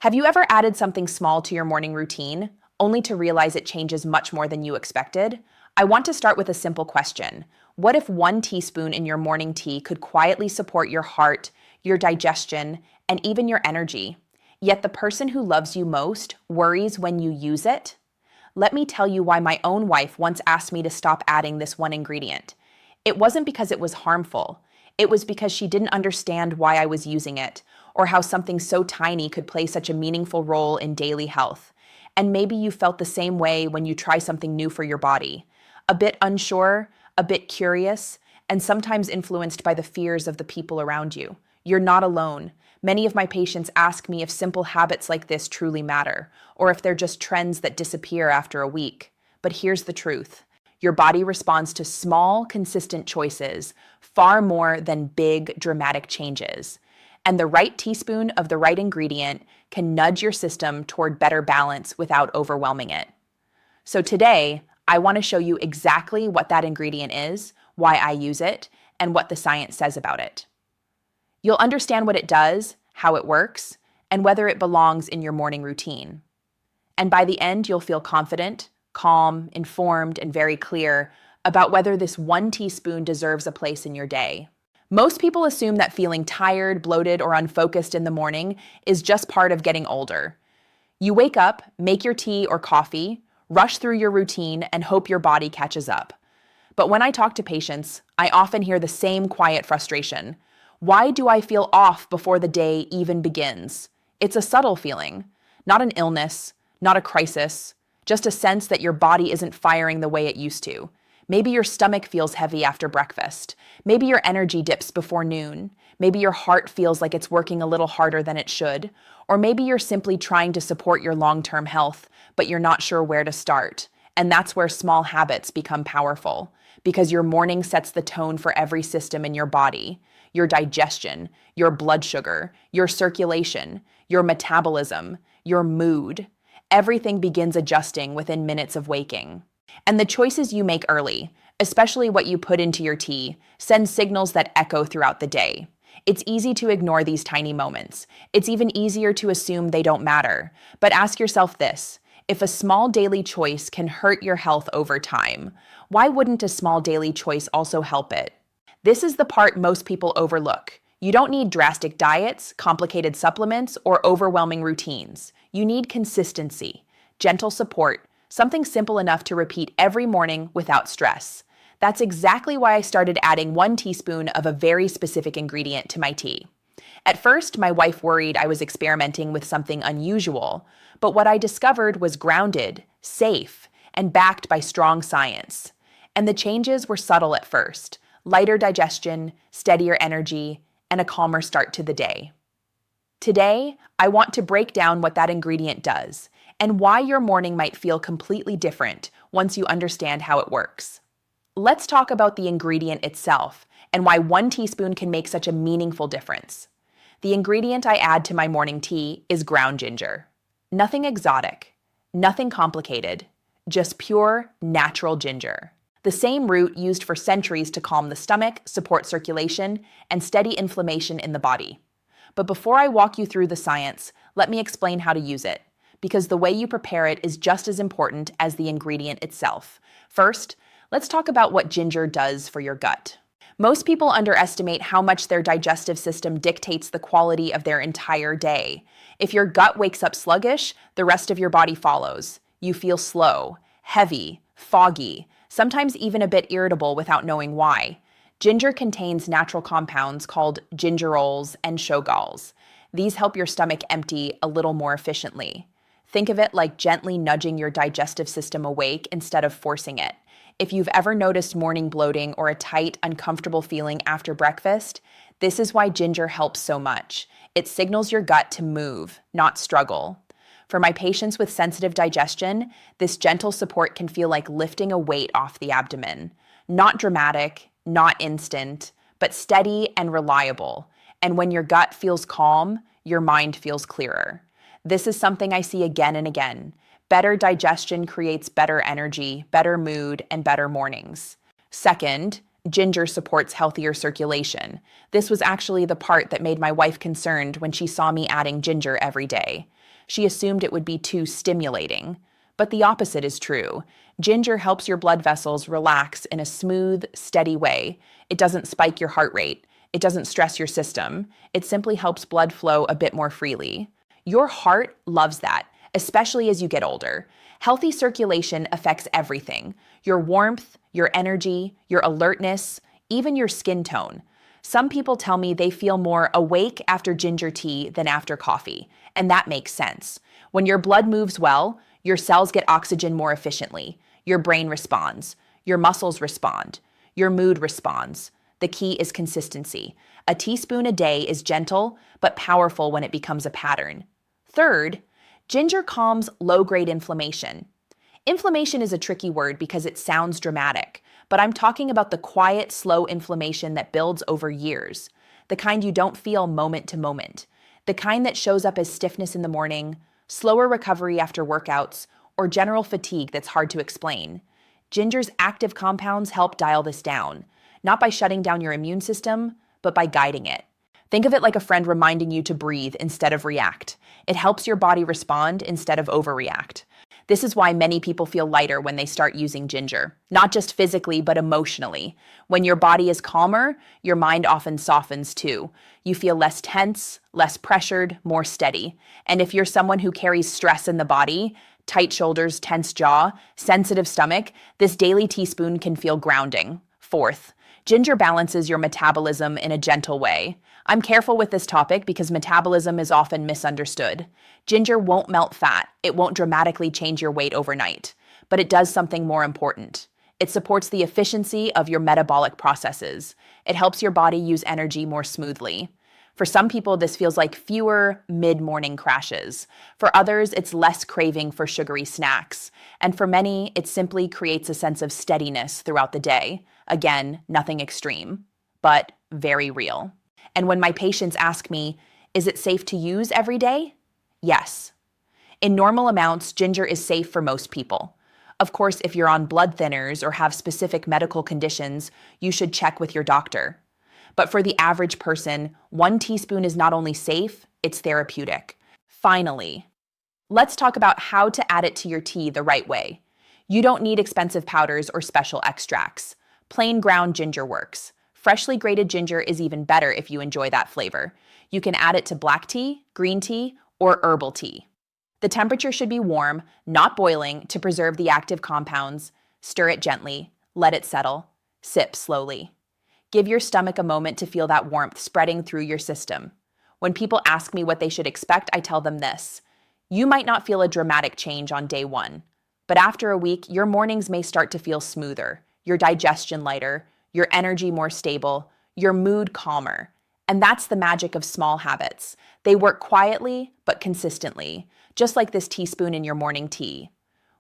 Have you ever added something small to your morning routine, only to realize it changes much more than you expected? I want to start with a simple question. What if 1 teaspoon in your morning tea could quietly support your heart, your digestion, and even your energy? Yet the person who loves you most worries when you use it? Let me tell you why my own wife once asked me to stop adding this one ingredient. It wasn't because it was harmful. It was because she didn't understand why I was using it, or how something so tiny could play such a meaningful role in daily health. And maybe you felt the same way when you try something new for your body. A bit unsure, a bit curious, and sometimes influenced by the fears of the people around you. You're not alone. Many of my patients ask me if simple habits like this truly matter, or if they're just trends that disappear after a week. But here's the truth. Your body responds to small, consistent choices far more than big, dramatic changes. And the right teaspoon of the right ingredient can nudge your system toward better balance without overwhelming it. So today, I want to show you exactly what that ingredient is, why I use it, and what the science says about it. You'll understand what it does, how it works, and whether it belongs in your morning routine. And by the end, you'll feel confident, calm, informed, and very clear about whether this 1 teaspoon deserves a place in your day. Most people assume that feeling tired, bloated, or unfocused in the morning is just part of getting older. You wake up, make your tea or coffee, rush through your routine, and hope your body catches up. But when I talk to patients, I often hear the same quiet frustration. Why do I feel off before the day even begins? It's a subtle feeling, not an illness, not a crisis, just a sense that your body isn't firing the way it used to. Maybe your stomach feels heavy after breakfast. Maybe your energy dips before noon. Maybe your heart feels like it's working a little harder than it should. Or maybe you're simply trying to support your long-term health, but you're not sure where to start. And that's where small habits become powerful, because your morning sets the tone for every system in your body. Your digestion, your blood sugar, your circulation, your metabolism, your mood. Everything begins adjusting within minutes of waking. And the choices you make early, especially what you put into your tea, send signals that echo throughout the day. It's easy to ignore these tiny moments. It's even easier to assume they don't matter. But ask yourself this: if a small daily choice can hurt your health over time, why wouldn't a small daily choice also help it? This is the part most people overlook. You don't need drastic diets, complicated supplements, or overwhelming routines. You need consistency, gentle support, something simple enough to repeat every morning without stress. That's exactly why I started adding 1 teaspoon of a very specific ingredient to my tea. At first, my wife worried I was experimenting with something unusual, but what I discovered was grounded, safe, and backed by strong science. And the changes were subtle at first: lighter digestion, steadier energy, and a calmer start to the day. Today, I want to break down what that ingredient does, and why your morning might feel completely different once you understand how it works. Let's talk about the ingredient itself, and why 1 teaspoon can make such a meaningful difference. The ingredient I add to my morning tea is ground ginger. Nothing exotic, nothing complicated, just pure, natural ginger. The same root used for centuries to calm the stomach, support circulation, and steady inflammation in the body. But before I walk you through the science, let me explain how to use it, because the way you prepare it is just as important as the ingredient itself. First, let's talk about what ginger does for your gut. Most people underestimate how much their digestive system dictates the quality of their entire day. If your gut wakes up sluggish, the rest of your body follows. You feel slow, heavy, foggy, sometimes even a bit irritable without knowing why. Ginger contains natural compounds called gingerols and shogalls. These help your stomach empty a little more efficiently. Think of it like gently nudging your digestive system awake instead of forcing it. If you've ever noticed morning bloating or a tight, uncomfortable feeling after breakfast, this is why ginger helps so much. It signals your gut to move, not struggle. For my patients with sensitive digestion, this gentle support can feel like lifting a weight off the abdomen. Not dramatic, not instant, but steady and reliable. And when your gut feels calm, your mind feels clearer. This is something I see again and again. Better digestion creates better energy, better mood, and better mornings. Second, Ginger supports healthier circulation. This was actually the part that made my wife concerned when she saw me adding ginger every day. She assumed it would be too stimulating. But the opposite is true. Ginger helps your blood vessels relax in a smooth, steady way. It doesn't spike your heart rate. It doesn't stress your system. It simply helps blood flow a bit more freely. Your heart loves that, especially as you get older. Healthy circulation affects everything: your warmth, your energy, your alertness, even your skin tone. Some people tell me they feel more awake after ginger tea than after coffee, and that makes sense. When your blood moves well, your cells get oxygen more efficiently. Your brain responds. Your muscles respond. Your mood responds. The key is consistency. A teaspoon a day is gentle, but powerful when it becomes a pattern. Third, ginger calms low-grade inflammation. Inflammation is a tricky word because it sounds dramatic, but I'm talking about the quiet, slow inflammation that builds over years. The kind you don't feel moment to moment. The kind that shows up as stiffness in the morning, slower recovery after workouts, or general fatigue that's hard to explain. Ginger's active compounds help dial this down, not by shutting down your immune system, but by guiding it. Think of it like a friend reminding you to breathe instead of react. It helps your body respond instead of overreact. This is why many people feel lighter when they start using ginger, not just physically, but emotionally. When your body is calmer, your mind often softens too. You feel less tense, less pressured, more steady. And if you're someone who carries stress in the body, tight shoulders, tense jaw, sensitive stomach, this daily teaspoon can feel grounding. Fourth, ginger balances your metabolism in a gentle way. I'm careful with this topic because metabolism is often misunderstood. Ginger won't melt fat. It won't dramatically change your weight overnight. But it does something more important. It supports the efficiency of your metabolic processes. It helps your body use energy more smoothly. For some people, this feels like fewer mid-morning crashes. For others, it's less craving for sugary snacks. And for many, it simply creates a sense of steadiness throughout the day. Again, nothing extreme, but very real. And when my patients ask me, is it safe to use every day? Yes. In normal amounts, ginger is safe for most people. Of course, if you're on blood thinners or have specific medical conditions, you should check with your doctor. But for the average person, 1 teaspoon is not only safe, it's therapeutic. Finally, let's talk about how to add it to your tea the right way. You don't need expensive powders or special extracts. Plain ground ginger works. Freshly grated ginger is even better if you enjoy that flavor. You can add it to black tea, green tea, or herbal tea. The temperature should be warm, not boiling, to preserve the active compounds. Stir it gently, let it settle, sip slowly. Give your stomach a moment to feel that warmth spreading through your system. When people ask me what they should expect, I tell them this: you might not feel a dramatic change on day 1, but after a week, your mornings may start to feel smoother, your digestion lighter, your energy more stable, your mood calmer. And that's the magic of small habits. They work quietly, but consistently, just like this teaspoon in your morning tea.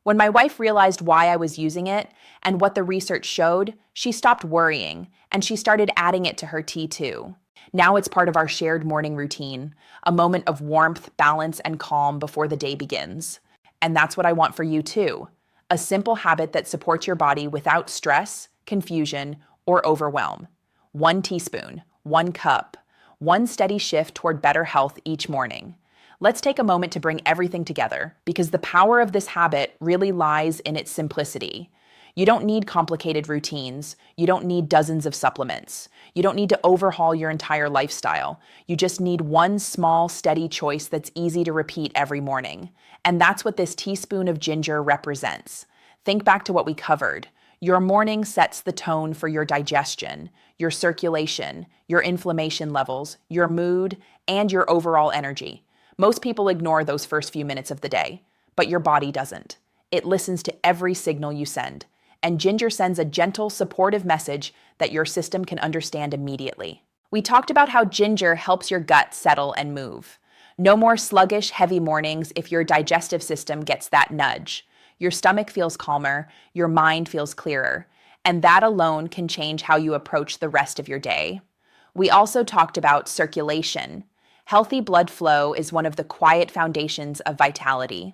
When my wife realized why I was using it and what the research showed, she stopped worrying, and she started adding it to her tea too. Now it's part of our shared morning routine, a moment of warmth, balance, and calm before the day begins. And that's what I want for you too. A simple habit that supports your body without stress, confusion, or overwhelm. 1 teaspoon, 1 cup, 1 steady shift toward better health each morning. Let's take a moment to bring everything together, because the power of this habit really lies in its simplicity. You don't need complicated routines. You don't need dozens of supplements. You don't need to overhaul your entire lifestyle. You just need 1 small, steady choice that's easy to repeat every morning. And that's what this teaspoon of ginger represents. Think back to what we covered. Your morning sets the tone for your digestion, your circulation, your inflammation levels, your mood, and your overall energy. Most people ignore those first few minutes of the day, but your body doesn't. It listens to every signal you send, and ginger sends a gentle, supportive message that your system can understand immediately. We talked about how ginger helps your gut settle and move. No more sluggish, heavy mornings if your digestive system gets that nudge. Your stomach feels calmer, your mind feels clearer, and that alone can change how you approach the rest of your day. We also talked about circulation. Healthy blood flow is one of the quiet foundations of vitality.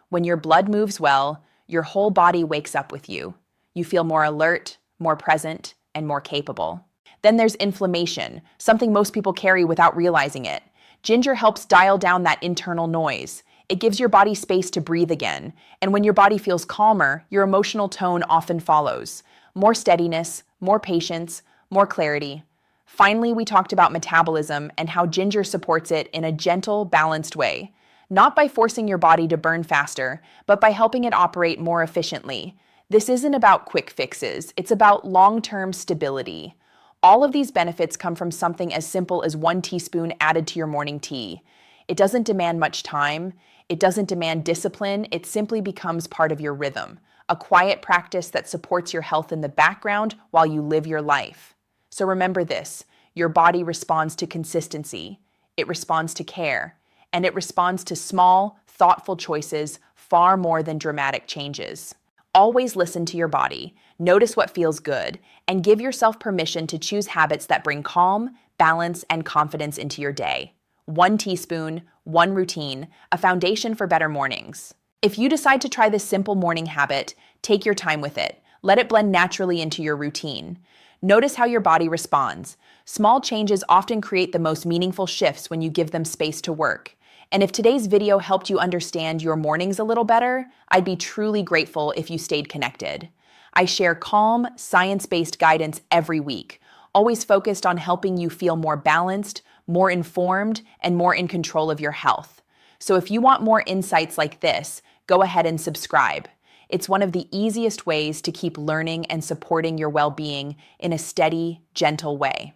When your blood moves well, your whole body wakes up with you. You feel more alert, more present, and more capable. Then there's inflammation, something most people carry without realizing it. Ginger helps dial down that internal noise. It gives your body space to breathe again, and when your body feels calmer, your emotional tone often follows. More steadiness, more patience, more clarity. Finally, we talked about metabolism and how ginger supports it in a gentle, balanced way. Not by forcing your body to burn faster, but by helping it operate more efficiently. This isn't about quick fixes, it's about long-term stability. All of these benefits come from something as simple as 1 teaspoon added to your morning tea. It doesn't demand much time, it doesn't demand discipline, it simply becomes part of your rhythm, a quiet practice that supports your health in the background while you live your life. So remember this, your body responds to consistency, it responds to care, and it responds to small, thoughtful choices far more than dramatic changes. Always listen to your body, notice what feels good, and give yourself permission to choose habits that bring calm, balance, and confidence into your day. 1 teaspoon, one routine, a foundation for better mornings. If you decide to try this simple morning habit, take your time with it. Let it blend naturally into your routine. Notice how your body responds. Small changes often create the most meaningful shifts when you give them space to work. And if today's video helped you understand your mornings a little better, I'd be truly grateful if you stayed connected. I share calm, science-based guidance every week, always focused on helping you feel more balanced, more informed, and more in control of your health. So if you want more insights like this, go ahead and subscribe. It's one of the easiest ways to keep learning and supporting your well-being in a steady, gentle way.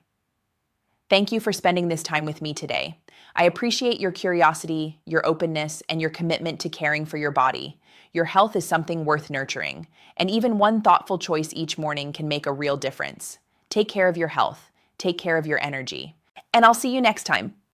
Thank you for spending this time with me today. I appreciate your curiosity, your openness, and your commitment to caring for your body. Your health is something worth nurturing, and even one thoughtful choice each morning can make a real difference. Take care of your health, take care of your energy, and I'll see you next time.